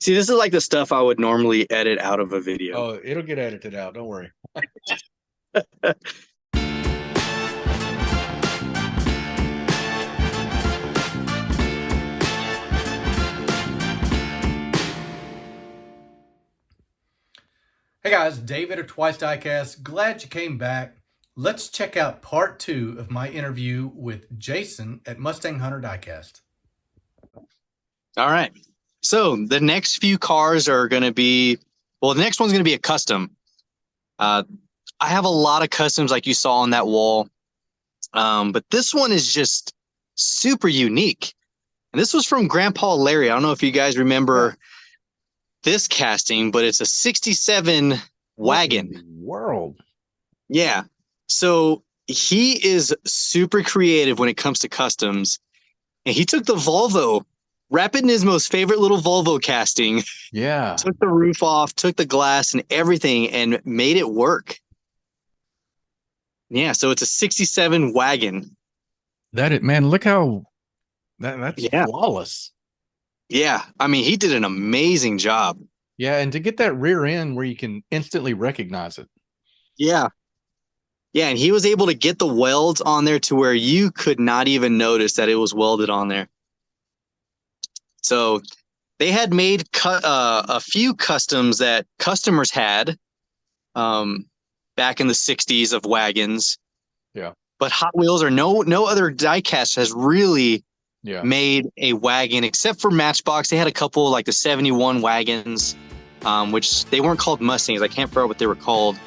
See, this is like the stuff I would normally edit out of a video. Oh, it'll get edited out. Don't worry. Hey guys, David of Twice Diecast. Glad you came back. Let's check out part 2 of my interview with Jason at Mustang Hunter Diecast. All right. So the next few cars are going to be, well, the next one's going to be a custom. I have a lot of customs like you saw on that wall. But this one is just super unique. And this was from Grandpa Larry. I don't know if you guys remember this casting, but it's a 67 wagon. What in the world. Yeah. So he is super creative when it comes to customs. And he took the Volvo, Rapid Nismo's favorite little Volvo casting. Yeah. Took the roof off, took the glass and everything, and made it work. Yeah, so it's a 67 wagon. Man, look how that's flawless. Yeah, I mean, he did an amazing job. Yeah, and to get that rear end where you can instantly recognize it. Yeah. Yeah, and he was able to get the welds on there to where you could not even notice that it was welded on there. So they had made a few customs that customers had back in the 60s of wagons. Yeah. But Hot Wheels or no other diecast has really made a wagon except for Matchbox. They had a couple like the 71 wagons, which they weren't called Mustangs. I can't figure out what they were called.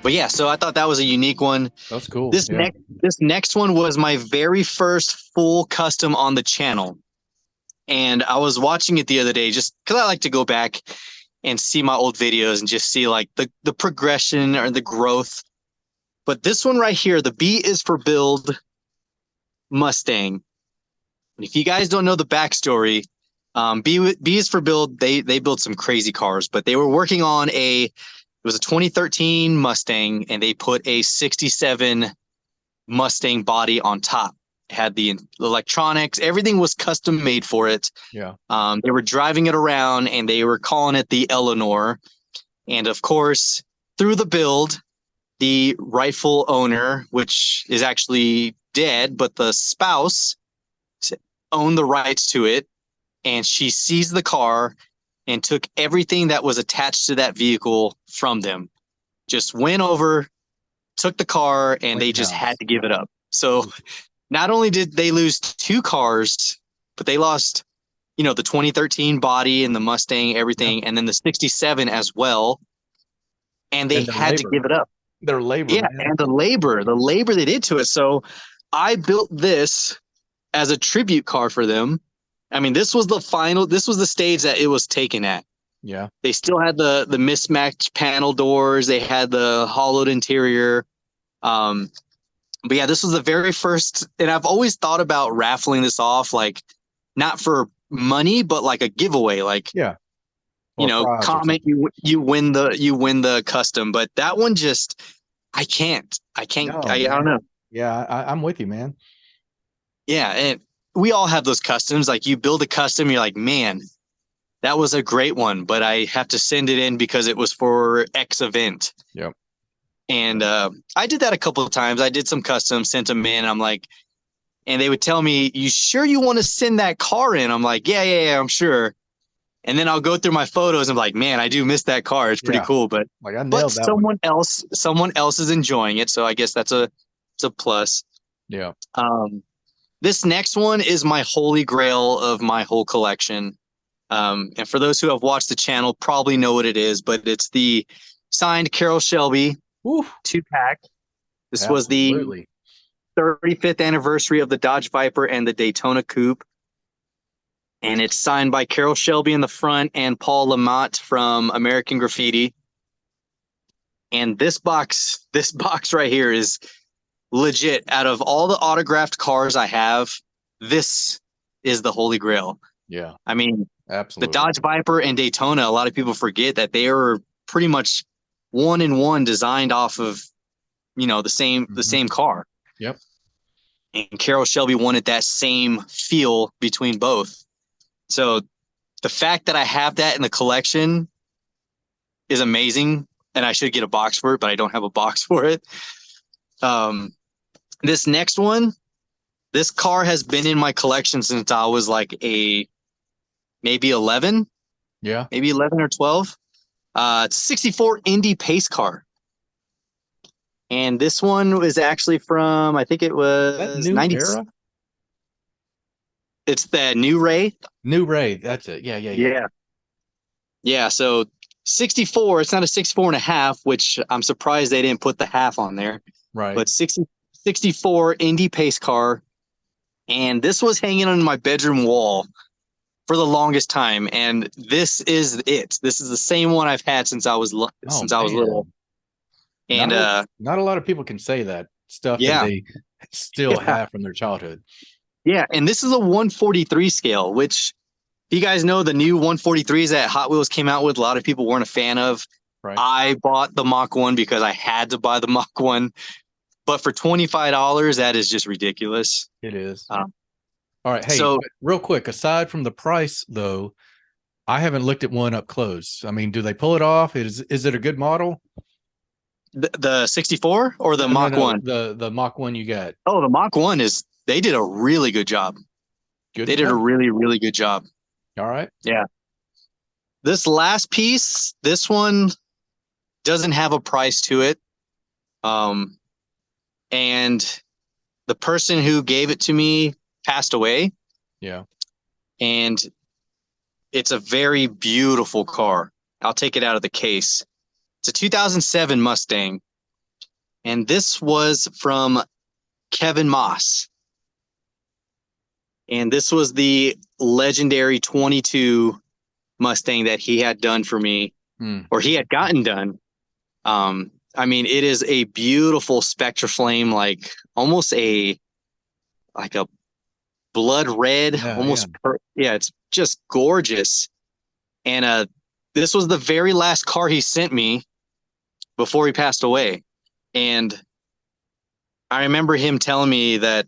But yeah, so I thought that was a unique one. That's cool. This next one was my very first full custom on the channel. And I was watching it the other day just because I like to go back and see my old videos and just see like the progression or the growth. But this one right here, the B is for Build Mustang. And if you guys don't know the backstory, B is for Build. They built some crazy cars, but they were working on it was a 2013 Mustang, and they put a 67 Mustang body on top. It had the electronics, everything was custom made for it. Yeah. They were driving it around, and they were calling it the Eleanor. And of course, through the build, the rightful owner, which is actually dead, but the spouse owned the rights to it, and she seized the car and took everything that was attached to that vehicle from them. Just went over, took the car, and they just had to give it up. So not only did they lose 2 cars, but they lost, the 2013 body and the Mustang, everything, and then the 67 as well. And they had to give it up. Their labor. Yeah, man. And the labor they did to it. So I built this as a tribute car for them. I mean, this was the stage that it was taken at. Yeah. They still had the mismatched panel doors. They had the hollowed interior. But yeah, this was the very first, and I've always thought about raffling this off, like not for money, but like a giveaway, like, comment, you win the custom, but that one just, I don't know. Yeah. I'm with you, man. Yeah. And we all have those customs. Like you build a custom, you're like, man, that was a great one, but I have to send it in because it was for X event. Yep. And I did that a couple of times. I did some customs, sent them in. I'm like, and they would tell me, you sure you want to send that car in? I'm like, yeah, I'm sure. And then I'll go through my photos and be like, man, I do miss that car. It's pretty cool. But like I nailed that someone else is enjoying it. So I guess it's a plus. Yeah. This next one is my holy grail of my whole collection. And for those who have watched the channel, probably know what it is, but it's the signed Carroll Shelby 2-pack. This was the 35th anniversary of the Dodge Viper and the Daytona Coupe. And it's signed by Carroll Shelby in the front and Paul Lamont from American Graffiti. And this box right here is legit. Out of all the autographed cars I have, this is the Holy Grail. Yeah. I mean, absolutely. The Dodge Viper and Daytona, a lot of people forget that they are pretty much one-in-one designed off of, the same car. Yep. And Carroll Shelby wanted that same feel between both. So the fact that I have that in the collection is amazing, and I should get a box for it, but I don't have a box for it. Um, this next one, this car has been in my collection since I was like maybe 11, Yeah. maybe 11 or 12. It's a 64 Indy pace car. And this one was actually from, I think it That was new 90. era? It's the new Ray. New Ray. That's it. Yeah, yeah, yeah. Yeah. Yeah. So 64, it's not a 64 and a half, which I'm surprised they didn't put the half on there. Right. But 64 Indy pace car. And this was hanging on my bedroom wall for the longest time. And this is it. This is the same one I've had since I was Oh, little. man. And Not a lot of people can say that stuff that yeah. they still Yeah. have from their childhood. Yeah. And this is a 143 scale, which you guys know the new 143s that Hot Wheels came out with, a lot of people weren't a fan of. Right. I bought the Mach 1 because I had to buy the Mach 1. But for $25, that is just ridiculous. It is. All right. Hey, So real quick, aside from the price, though, I haven't looked at one up close. I mean, do they pull it off? Is it a good model? the 64 or the Mach 1? The Mach 1 you got. Oh, the Mach 1 they did a really good job. Good. They did a really, really good job. All right. Yeah. This last piece, this one doesn't have a price to it. And the person who gave it to me passed away. Yeah. And it's a very beautiful car. I'll take it out of the case. It's a 2007 Mustang. And this was from Kevin Moss. And this was the legendary 22 Mustang that he had done for me, or he had gotten done. I mean, it is a beautiful Spectra Flame, like almost like a blood red, almost. Yeah, it's just gorgeous. And this was the very last car he sent me before he passed away. And I remember him telling me that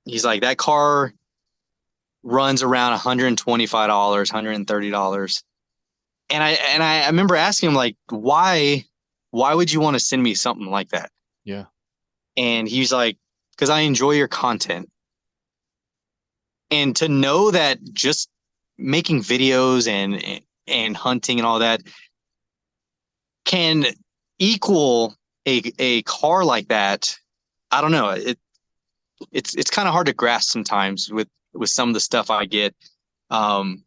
he's like, that car runs around $125, $130. And I remember asking him, like, why would you want to send me something like that? Yeah. And he's like, because I enjoy your content. And to know that just making videos and hunting and all that can equal a car like that, I don't know. It's kind of hard to grasp sometimes with some of the stuff I get. But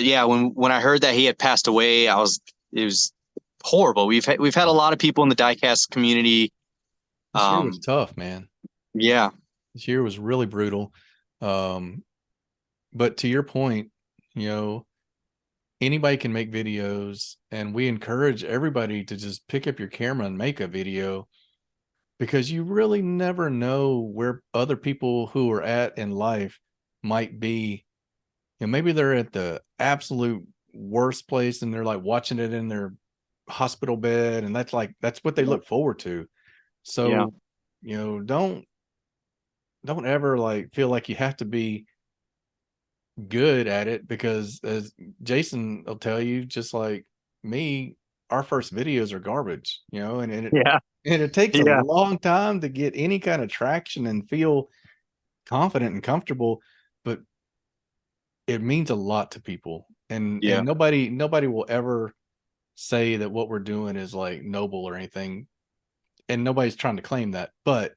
yeah, when I heard that he had passed away, it was horrible. We've had a lot of people in the diecast community. This year was tough, man. Yeah. This year was really brutal. But to your point, anybody can make videos, and we encourage everybody to just pick up your camera and make a video, because you really never know where other people who are at in life might be. Maybe they're at the absolute worst place and they're like watching it in their hospital bed, and that's what they look forward to. So, don't ever like feel like you have to be good at it, because as Jason will tell you, just like me, our first videos are garbage, and it takes a long time to get any kind of traction and feel confident and comfortable, but it means a lot to people, and nobody will ever say that what we're doing is like noble or anything, and nobody's trying to claim that, but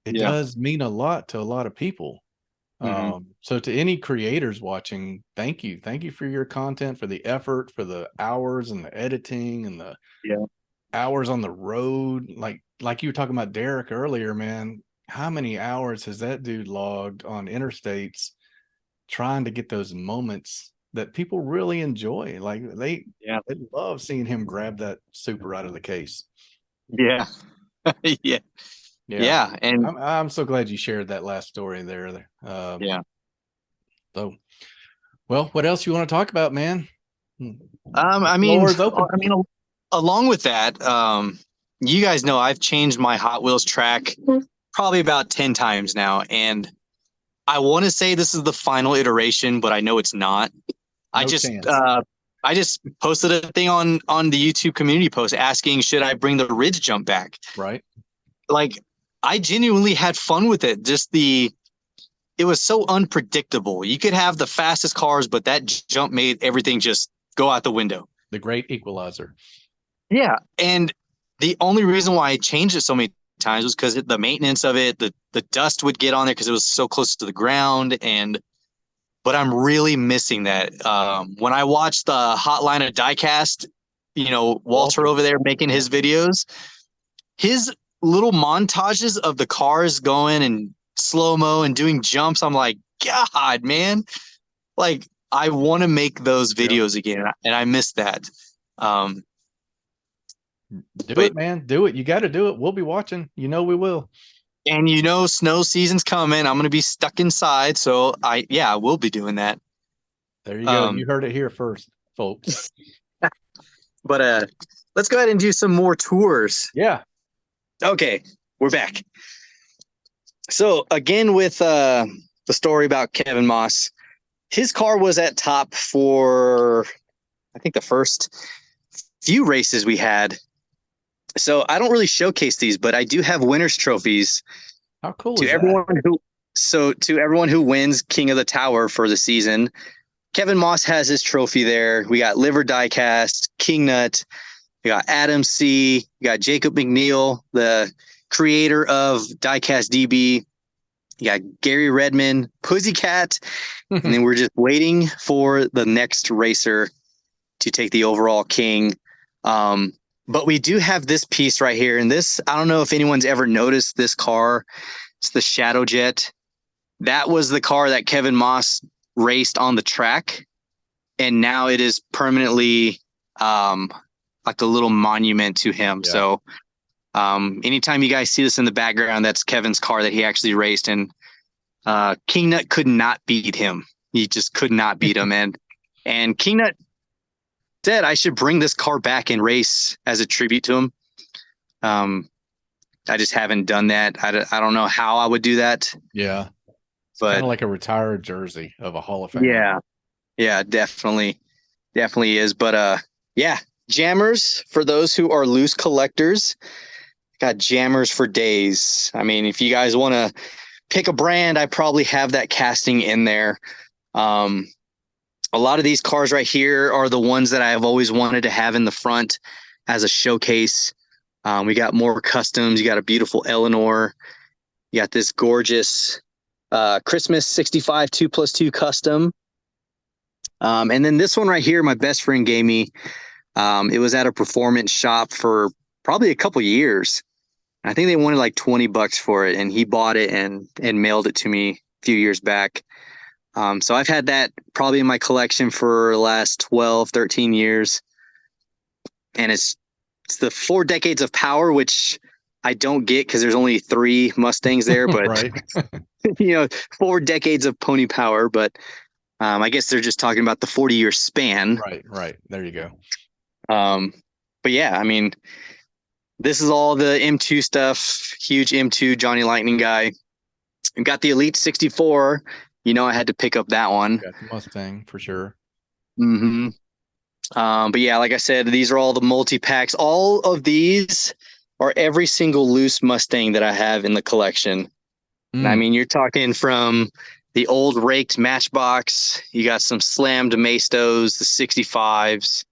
it does mean a lot to a lot of people. So to any creators watching, thank you for your content, for the effort, for the hours and the editing and the hours on the road. Like you were talking about Derek earlier, man, how many hours has that dude logged on interstates trying to get those moments that people really enjoy? Like they love seeing him grab that super out of the case. Yeah. Yeah. And I'm so glad you shared that last story there. So, well, what else you want to talk about, man? I mean, along with that, you guys know I've changed my Hot Wheels track probably about 10 times now. And I want to say this is the final iteration, but I know it's not. I No just chance. I just posted a thing on the YouTube community post asking should I bring the ridge jump back. Right. Like I genuinely had fun with it. It was so unpredictable. You could have the fastest cars, but that jump made everything just go out the window. The great equalizer. Yeah, and the only reason why I changed it so many times was because the maintenance of it, the dust would get on there because it was so close to the ground, and but I'm really missing that. When I watched the Hotline of Diecast, Walter over there making his videos, his little montages of the cars going and slow mo and doing jumps, I'm like, God, man, like I want to make those videos again, and I miss that. Do it, man. Do it. You got to do it. We'll be watching. We will. And snow season's coming. I'm gonna be stuck inside, so I will be doing that. There you go. You heard it here first, folks. But let's go ahead and do some more tours. Yeah. Okay, we're back. So again with the story about Kevin Moss, his car was at top for I think the first few races we had. So I don't really showcase these, but I do have winners trophies. How cool to is everyone that? to everyone who wins King of the Tower for the season, Kevin Moss has his trophy there. We got Liver Diecast, King Nut, we got Adam C, we got Jacob McNeil, the creator of Diecast DB. You got Gary Redman, Pussycat, and then we're just waiting for the next racer to take the overall king. But we do have this piece right here, and this, I don't know if anyone's ever noticed this car. It's the Shadow Jet. That was the car that Kevin Moss raced on the track, and now it is permanently like a little monument to him. Yeah. So anytime you guys see this in the background, that's Kevin's car that he actually raced, and King Nut could not beat him. He just could not beat him, and King Nut said I should bring this car back and race as a tribute to him. I just haven't done that. I don't know how I would do that. Yeah. It's kind of like a retired jersey of a Hall of Fame. Yeah, definitely is. But jammers for those who are loose collectors. Got jammers for days. I mean, if you guys want to pick a brand, I probably have that casting in there. A lot of these cars right here are the ones that I have always wanted to have in the front as a showcase. We got more customs. You got a beautiful Eleanor. You got this gorgeous Christmas 65 2+2 custom. And then this one right here, my best friend gave me. It was at a performance shop for probably a couple years. I think they wanted like $20 for it, and he bought it and mailed it to me a few years back. So I've had that probably in my collection for the last 12, 13 years. And it's the 4 decades of power, which I don't get because there's only 3 Mustangs there, but right. 4 decades of pony power. But I guess they're just talking about the 40-year span. Right. There you go. But yeah, I mean, this is all the M2 stuff. Huge M2 Johnny Lightning guy. We've got the Elite 64. I had to pick up that one. Got the Mustang for sure. Mm-hmm. But yeah, like I said, these are all the multi-packs. All of these are every single loose Mustang that I have in the collection. And I mean, you're talking from the old raked Matchbox. You got some slammed Mastos, the 65s.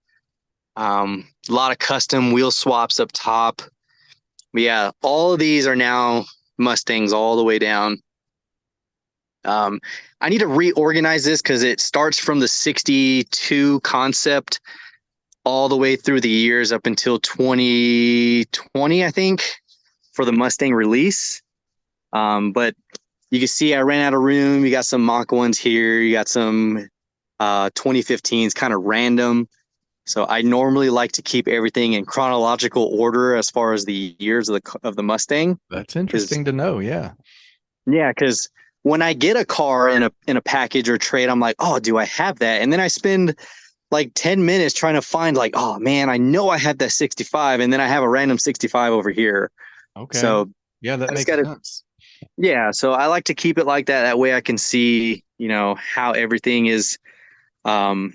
A lot of custom wheel swaps up top. But yeah, all of these are now Mustangs all the way down. I need to reorganize this because it starts from the 62 concept all the way through the years up until 2020, I think, for the Mustang release. But you can see I ran out of room. You got some Mach 1s here. You got some 2015s, kind of random. So I normally like to keep everything in chronological order as far as the years of the Mustang. That's interesting to know. Yeah. Yeah, because when I get a car in a package or trade, I'm like, oh, do I have that? And then I spend like 10 minutes trying to find like, oh man, I know I have that 65, and then I have a random 65 over here. Okay. So yeah, that makes sense. Yeah, so I like to keep it like that. That way I can see, how everything is um,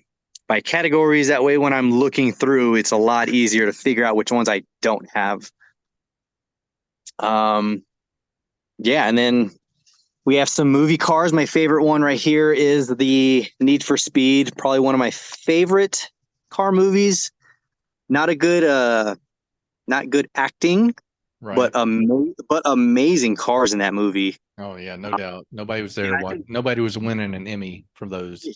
by categories. That way when I'm looking through, it's a lot easier to figure out which ones I don't have. Um, yeah, and then we have some movie cars. My favorite one right here is the Need for Speed, probably one of my favorite car movies. Not a good not good acting, but Right. amazing cars in that movie. Oh yeah, no doubt. Nobody was Yeah, there. I What? think Nobody was winning an Emmy for those.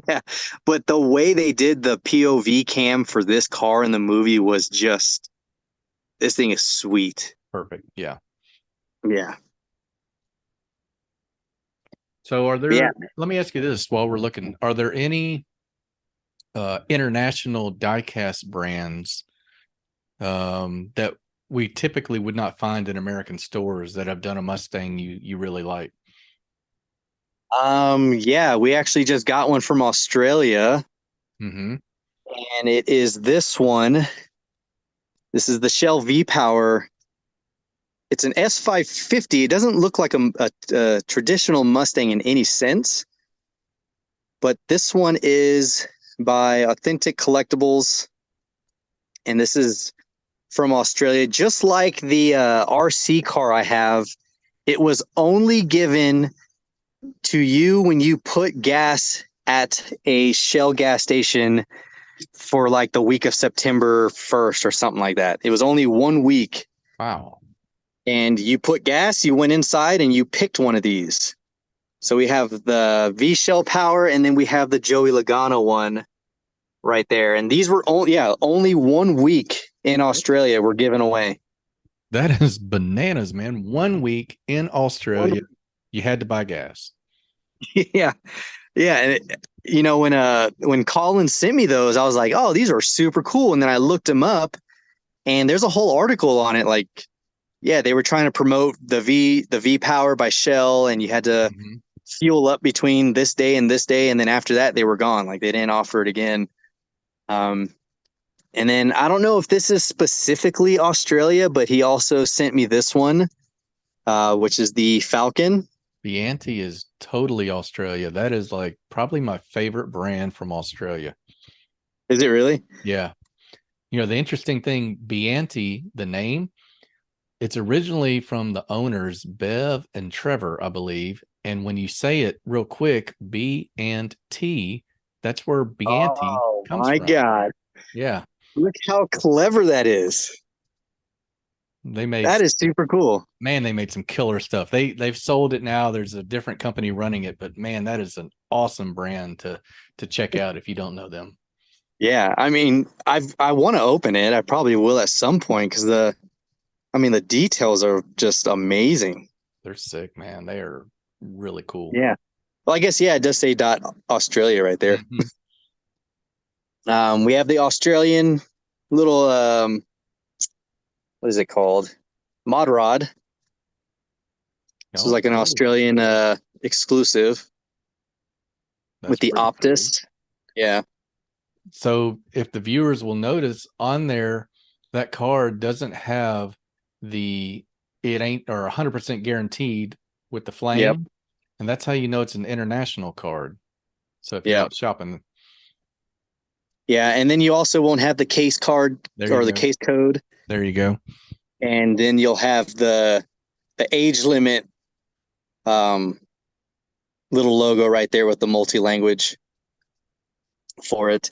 yeah, but the way they did the POV cam for this car in the movie was just this thing is sweet. Perfect. Yeah. Yeah. So are But yeah. there, let me ask you this while we're looking, are there any international diecast brands that we typically would not find in American stores that have done a Mustang you really like? Yeah, we actually just got one from Australia, Mm-hmm. and it is this one. This is the Shell V Power. It's an S550. It doesn't look like a traditional Mustang in any sense, but this one is by Authentic Collectibles, and this is from Australia. Just like the RC car I have, it was only given to you when you put gas at a Shell gas station for like the week of September 1st or something like that. It was only 1 week. Wow. And you put gas, you went inside and you picked one of these. So we have the V Shell Power, and then we have the Joey Logano one right there. And these were only 1 week in Australia were given away. That is bananas, man. 1 week in One, Australia, you had to buy gas. yeah, yeah. And when Colin sent me those, I was like, oh, these are super cool. And then I looked them up, and there's a whole article on it. Like, yeah, they were trying to promote the V Power by Shell, and you had to Mm-hmm. fuel up between this day and this day, and then after that they were gone. Like they didn't offer it again. Um, and then I don't know if this is specifically Australia, but he also sent me this one, which is the Falcon. Bianti is totally Australia. That is like probably my favorite brand from Australia. Is it really? Yeah. You know, the interesting thing, Bianti, the name, it's originally from the owners, Bev and Trevor, I believe. And when you say it real quick, B and T, that's where Bianti Oh comes my from. God. Yeah. Look how clever that is. They made, That is super cool. man, they made some killer stuff. They've sold it now. There's a different company running it, but man, that is an awesome brand to check out if you don't know them. Yeah. I mean, I want to open it. I probably will at some point because the details are just amazing. They're sick, man. They are really cool. Yeah. Well, I guess, yeah, it does say dot Australia right there. Mhm. We have the Australian little what is it called? Mod Rod. This is Oh, like an cool. Australian exclusive with That's the pretty cool. Optus. Yeah. So if the viewers will notice on there, that card doesn't have the it ain't or 100% guaranteed with the Yep. flame, and that's how you know it's an international card. So if you're Yep. out shopping, Yeah. And then you also won't have the case card there you or the go. case code. There you go. And then you'll have the age limit um little logo right there with the multi-language for it.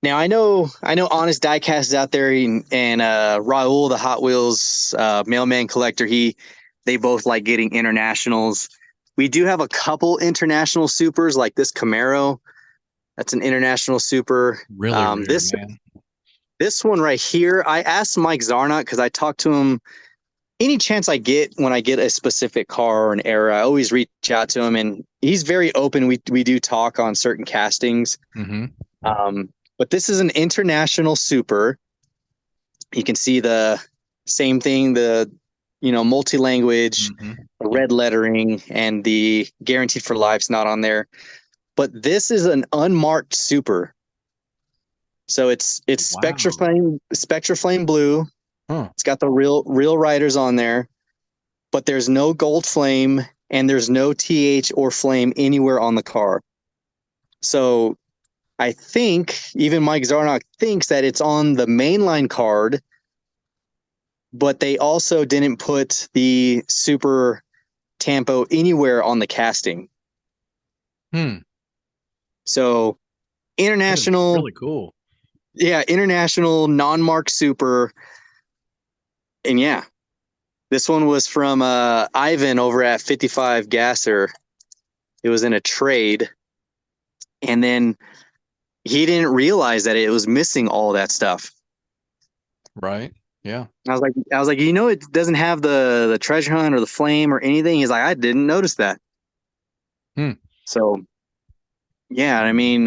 Now I know Honest Diecast is out there, and Raul, the Hot Wheels mailman collector, they both like getting internationals. We do have a couple international supers like this Camaro. That's an international super. Really Um, rare, this man. this one right here, I asked Mike Zarnot because I talked to him any chance I get when I get a specific car or an era. I always reach out to him, and he's very open. We do talk on certain castings. Mm-hmm. But this is an international super. You can see the same thing, the multi-language, Mm-hmm. Yep. red lettering, and the guaranteed for life's not on there. But this is an unmarked super. So it's Wow. Spectra Flame blue. Huh. It's got the real riders on there. but there's no gold flame and there's no TH or flame anywhere on the car. So I think even Mike Zarnock thinks that it's on the mainline card, but they also didn't put the Super Tampo anywhere on the casting. So international, really cool. Yeah, international non-mark Super, and yeah, this one was from Ivan over at 55 Gasser. It was in a trade, and then he didn't realize that it was missing all that stuff. Right. Yeah. I was like, it doesn't have the treasure hunt or the flame or anything. He's like, I didn't notice that. So, yeah, I mean,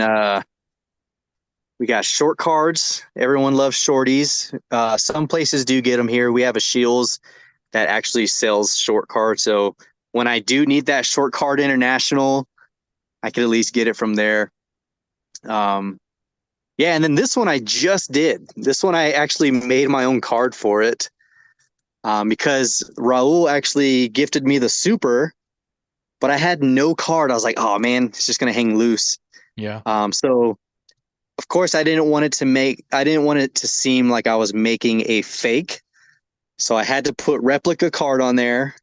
we got short cards. Everyone loves shorties. Some places do get them here. We have a Shields that actually sells short cards. So when I do need that short card international, I could at least get it from there. Yeah, and then this one I just did. This one I actually made my own card for it because Raul actually gifted me the Super, but I had no card. I was like, oh man, it's just gonna hang loose. Yeah. So of course I didn't want it to seem like I was making a fake. So I had to put replica card on there.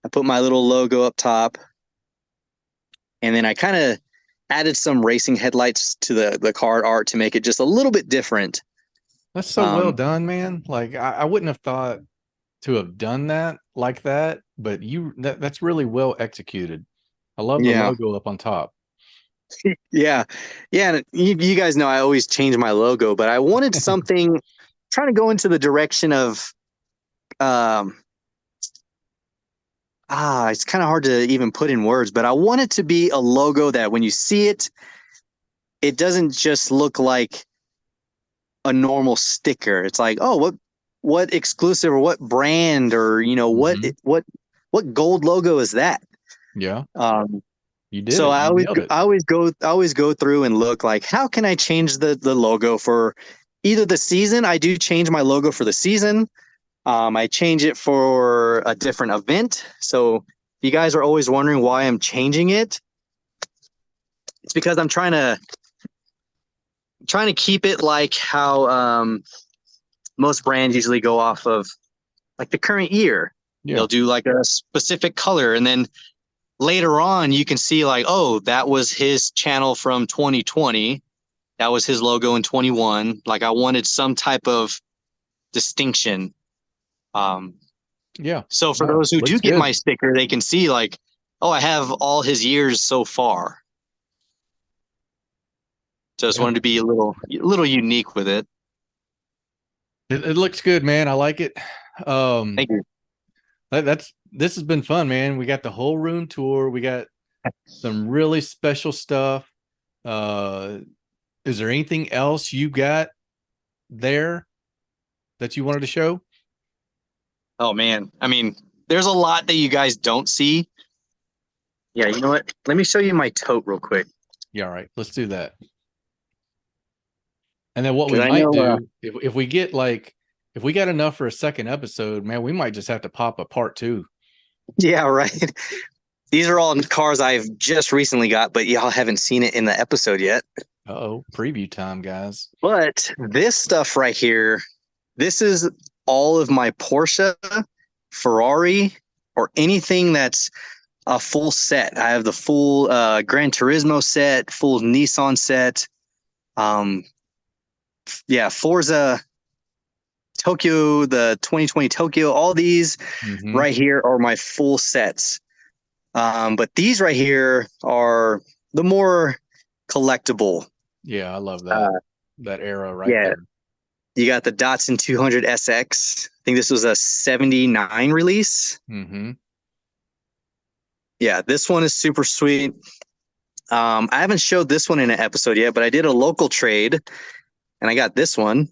I put my little logo up top, and then I kind of added some racing headlights to the card art to make it just a little bit different. That's so well done, man. Like I wouldn't have thought to have done that like that, but that's really well executed. I love the logo up on top. Yeah. And you guys know I always change my logo, but I wanted something trying to go into the direction of it's kind of hard to even put in words, but I want it to be a logo that when you see it, it doesn't just look like a normal sticker. It's like, oh, what exclusive or what brand or what gold logo is that? Yeah. You did. So it. I always go through and look like, how can I change the logo for either the season? I do change my logo for the season. I change it for a different event. So if you guys are always wondering why I'm changing it, it's because I'm trying to keep it like how most brands usually go off of like the current year. Yeah. They'll do like a specific color, and then later on you can see like, oh, that was his channel from 2020. That was his logo in 21. Like I wanted some type of distinction. So for those who do get my sticker, they can see like, oh, I have all his years so far. So I just wanted to be a little unique with it. It looks good, man. I like it. Thank you. This has been fun, man. We got the whole room tour. We got some really special stuff. Is there anything else you got there that you wanted to show? Oh man, I mean, there's a lot that you guys don't see. Yeah, you know what? Let me show you my tote real quick. Yeah, all right. Let's do that. And then what we might do, if we get if we got enough for a second episode, man, we might just have to pop a part 2. Yeah, right. These are all cars I've just recently got, but y'all haven't seen it in the episode yet. Uh-oh, preview time, guys. But this stuff right here, this is all of my Porsche, Ferrari, or anything that's a full set. I have the full Gran Turismo set, full Nissan set. Forza Tokyo, the 2020 Tokyo, all these right here are my full sets. But these right here are the more collectible. Yeah, I love that. That era right there. You got the Datsun 200 SX. I think this was a 79 release. Yeah, this one is super sweet. I haven't showed this one in an episode yet, but I did a local trade, and I got this one.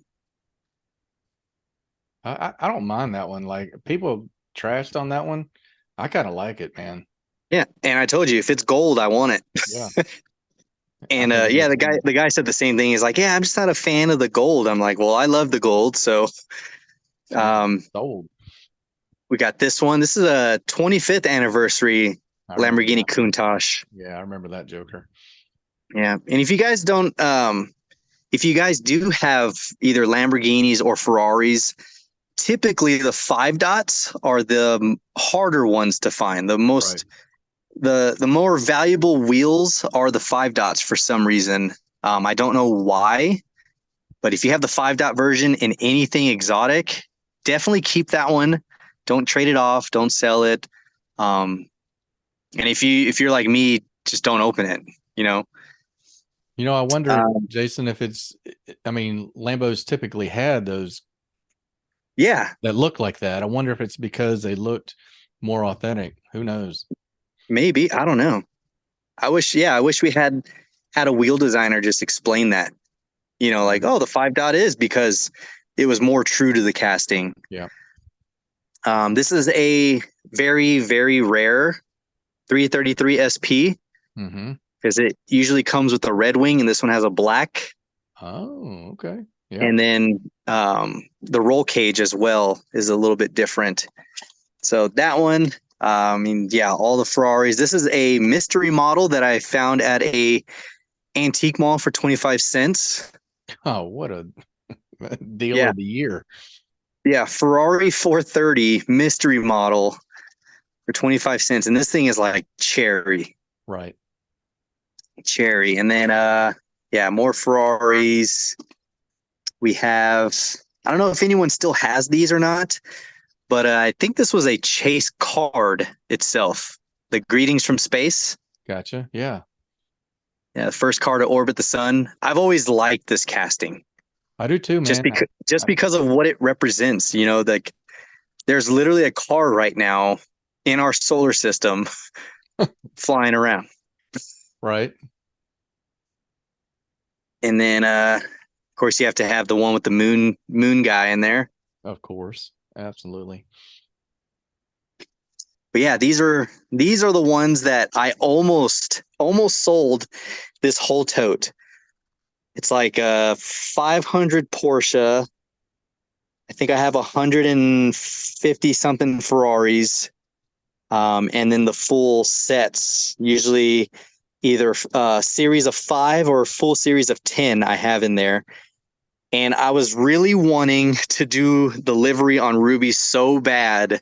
I don't mind that one. Like people trashed on that one. I kind of like it, man. Yeah, and I told you if it's gold, I want it. Yeah. And the guy said the same thing. He's like, yeah, I'm just not a fan of the gold. I'm like, well, I love the gold, so sold. We got this one. This is a 25th anniversary I remember Lamborghini that. Countach. Yeah, I remember that Joker. Yeah. And if you guys don't, if you guys do have either Lamborghinis or Ferraris, typically the five dots are the harder ones to find. Right. The more valuable wheels are the five dots for some reason. I don't know why, but if you have the five dot version in anything exotic, definitely keep that one. Don't trade it off. Don't sell it. Um, and if you're like me, just don't open it. You know. You know, I wonder, Um, Jason, if it's, I mean, Lambos typically had those yeah, that look like that. I wonder if it's because they looked more authentic. Who knows? maybe. I don't know. I wish. Yeah, I wish we had a wheel designer just explain that. You know, like, Mhm. oh, the five dot is because it was more true to the casting. Yeah. This is a very, very rare 333 SP Mm-hmm. because it usually comes with a red wing, and this one has a black. Oh, okay. Yeah. And then the roll cage as well is a little bit different. So that one, I mean, yeah, all the Ferraris. This is a mystery model that I found at a antique mall for 25 cents. Oh, what a deal Yeah, of the year. yeah, Ferrari 430 mystery model for 25 cents, and this thing is like Right. cherry. And then yeah, more Ferraris. We have, I don't know if anyone still has these or not, but I think this was a chase card itself. The Greetings from Space. Gotcha. Yeah. Yeah, the first car to orbit the sun. I've always liked this casting I do too, man. just because of what it represents. You know, like there's literally a car right now in our solar system flying around. Right. And then of course you have to have the one with the moon guy in there. Of course. Absolutely. But yeah, these are the ones that I almost sold this whole tote. It's like a 500 Porsche. I think I have 150 something Ferraris. And then the full sets, usually either a series of 5 or a full series of 10 I have in there. And I was really wanting to do the livery on Ruby so bad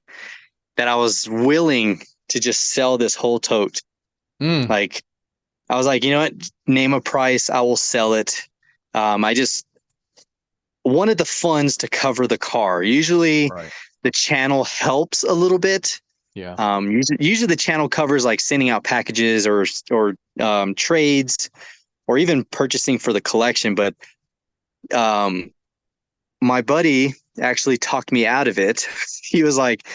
that I was willing to just sell this whole tote. Mm, Like I was like, you know what? Name a price, I will sell it. I just wanted the funds to cover the car. Usually right. the channel helps a little bit. Yeah. Usually the channel covers like sending out packages or trades or even purchasing for the collection. But um, my buddy actually talked me out of it. He was like,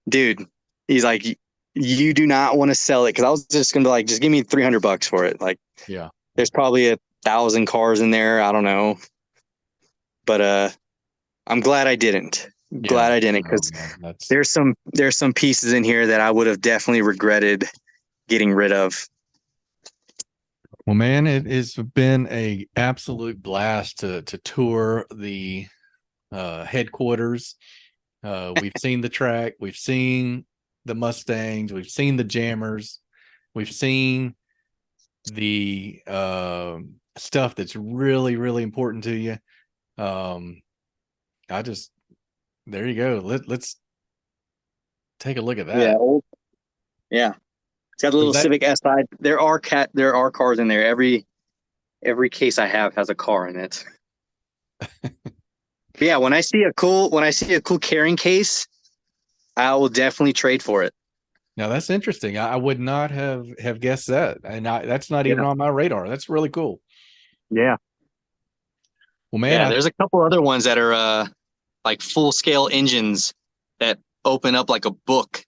dude, he's like, you do not want to sell it. Cause I was just going to be like, just give me $300 for it. Like Yeah. there's probably 1,000 cars in there. I don't know. But, I'm glad I didn't. Yeah. Glad I didn't. Oh Cause man, that's there's some pieces in here that I would have definitely regretted getting rid of. well, man. It has been a absolute blast to tour the headquarters. We've seen the track, we've seen the Mustangs, we've seen the Jammers, we've seen the stuff that's really, really important to you. Um, I just there you go. Let's take a look at Yeah. that. Yeah. It's got a Was little that Civic Si. There are cars in there. Every case I have has a car in it. But yeah, when I see a cool carrying case, I will definitely trade for it. now? That's interesting. I would not have guessed that, and that's not even Yeah. on my radar. That's really cool. Yeah. Well, man, Yeah, there's a couple other ones that are like full scale engines that open up like a book,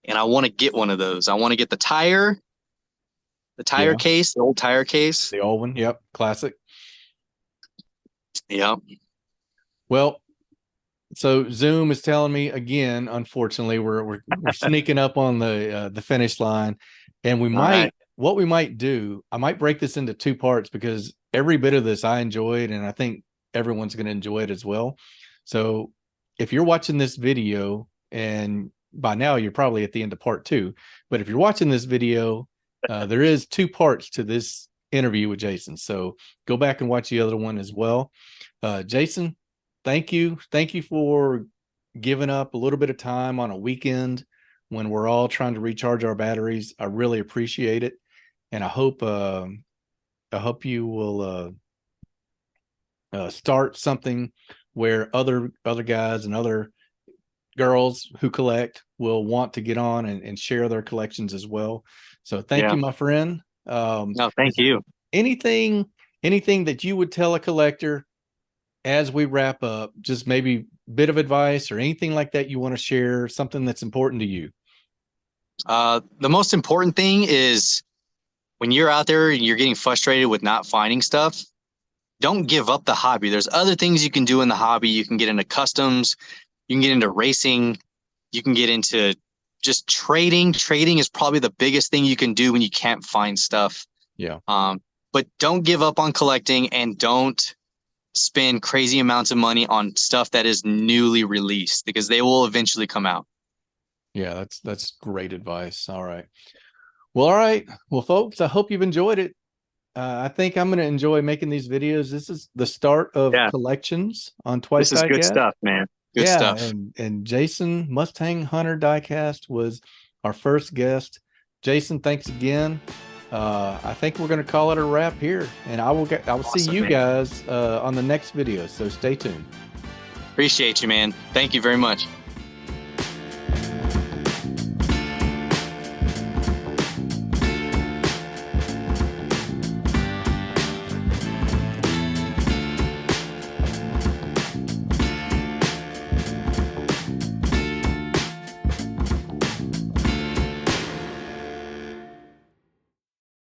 and I want to get one of those. I want to get the tire yeah, case, the old tire case. the old one. Yep, classic. Yeah. Well, so Zoom is telling me again. Unfortunately, we're sneaking up on the finish line, and we All might right. what we might do. I might break this into two parts because every bit of this I enjoyed, and I think everyone's going to enjoy it as well. So, if you're watching this video and by now you're probably at the end of part 2. But if you're watching this video, there is 2 parts to this interview with Jason. So go back and watch the other one as well. Jason, thank you. Thank you for giving up a little bit of time on a weekend when we're all trying to recharge our batteries. I really appreciate it. And I hope you will start something where other guys and other girls who collect will want to get on and share their collections as well. So thank you, my friend. No, thank you. Anything that you would tell a collector as we wrap up, just maybe bit of advice or anything like that you want to share, something that's important to you? The most important thing is when you're out there and you're getting frustrated with not finding stuff, don't give up the hobby. There's other things you can do in the hobby. You can get into customs, you can get into racing, you can get into just trading. Trading is probably the biggest thing you can do when you can't find stuff. Yeah. But don't give up on collecting, and don't spend crazy amounts of money on stuff that is newly released, because they will eventually come out. Yeah, that's great advice. All right. Well, all right. Well, folks, I hope you've enjoyed it. I think I'm going to enjoy making these videos. This is the start of collections on Twice This is Diecast. good stuff, man. Good stuff. And Jason Mustang Hunter Diecast was our first guest. Jason, thanks again. I think we're going to call it a wrap here, and I will see you guys on the next video. So stay tuned. Appreciate you, man. Thank you very much.